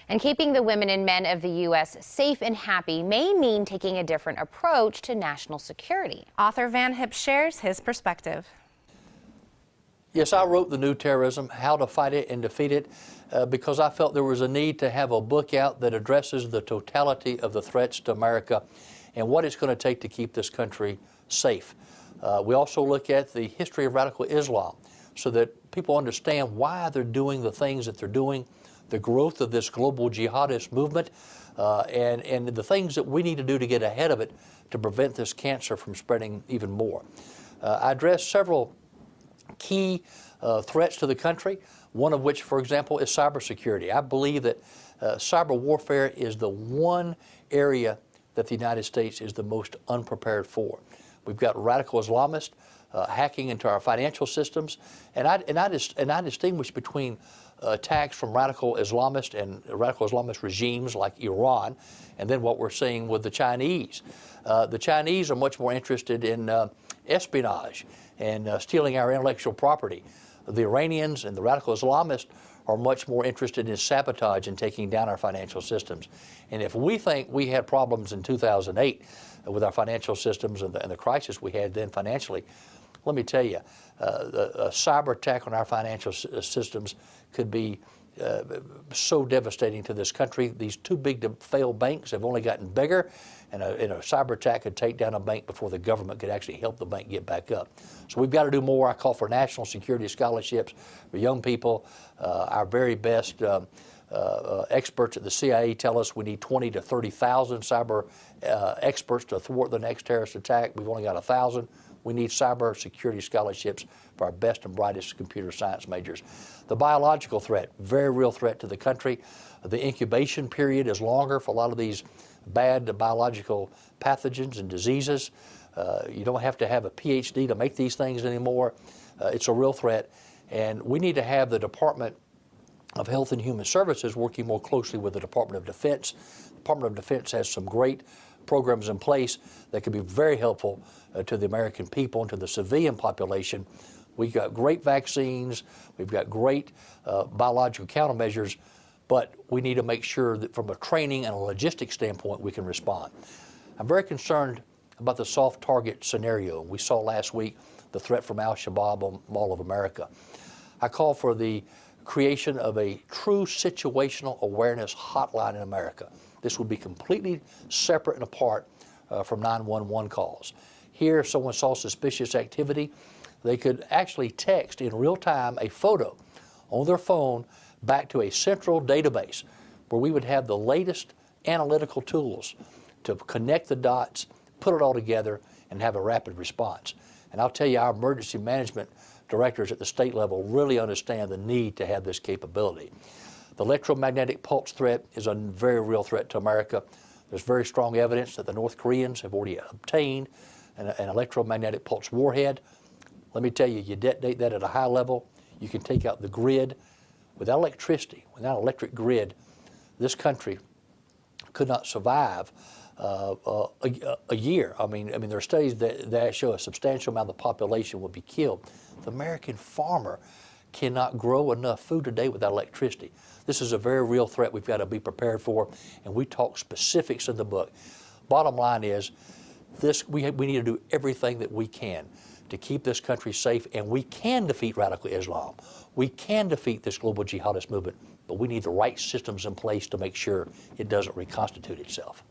And keeping the women and men of the U.S. safe and happy may mean taking a different approach to national security. Author Van Hipp shares his perspective. Yes, I wrote the new Terrorism, How to Fight It and Defeat It, because I felt there was a need to have a book out that addresses the totality of the threats to America and what it's going to take to keep this country safe. We also look at the history of radical Islam so that people understand why they're doing the things that they're doing, the growth of this global jihadist movement, and the things that we need to do to get ahead of it to prevent this cancer from spreading even more. I address several key threats to the country, one of which, for example, is cybersecurity. I believe that cyber warfare is the one area that the United States is the most unprepared for. We've got radical Islamists hacking into our financial systems, and I distinguish between attacks from radical Islamists and radical Islamist regimes like Iran, and then what we're seeing with the Chinese. The Chinese are much more interested in espionage and stealing our intellectual property. The Iranians and the radical Islamists are much more interested in sabotage and taking down our financial systems. And if we think we had problems in 2008 with our financial systems and the crisis we had then financially, let me tell you, a cyber attack on our financial systems could be so devastating to this country. These too big to fail banks have only gotten bigger, and a cyber attack could take down a bank before the government could actually help the bank get back up. So we've got to do more. I call for national security scholarships for young people. Our very best experts at the CIA tell us we need 20 to 30,000 cyber experts to thwart the next terrorist attack. We've only got 1,000. We need cyber security scholarships for our best and brightest computer science majors. The biological threat, very real threat to the country. The incubation period is longer for a lot of these bad biological pathogens and diseases. You don't have to have a PhD to make these things anymore. It's a real threat, and we need to have the Department of Health and Human Services working more closely with the Department of Defense. The Department of Defense has some great programs in place that could be very helpful to the American people and to the civilian population. We've got great vaccines, we've got great biological countermeasures, but we need to make sure that from a training and a logistics standpoint we can respond. I'm very concerned about the soft target scenario. We saw last week the threat from Al-Shabaab on Mall of America. I call for the creation of a true situational awareness hotline in America. This would be completely separate and apart from 911 calls. Here, if someone saw suspicious activity, they could actually text in real time a photo on their phone back to a central database where we would have the latest analytical tools to connect the dots, put it all together, and have a rapid response. And I'll tell you, our emergency management directors at the state level really understand the need to have this capability. The electromagnetic pulse threat is a very real threat to America. There's very strong evidence that the North Koreans have already obtained an electromagnetic pulse warhead. Let me tell you, you detonate that at a high level, you can take out the grid. Without electricity, without an electric grid, this country could not survive a year. I mean, there are studies that show a substantial amount of the population would be killed. The American farmer cannot grow enough food today without electricity. This is a very real threat we've got to be prepared for, and we talk specifics in the book. Bottom line is, we need to do everything that we can to keep this country safe, and we can defeat radical Islam. We can defeat this global jihadist movement, but we need the right systems in place to make sure it doesn't reconstitute itself.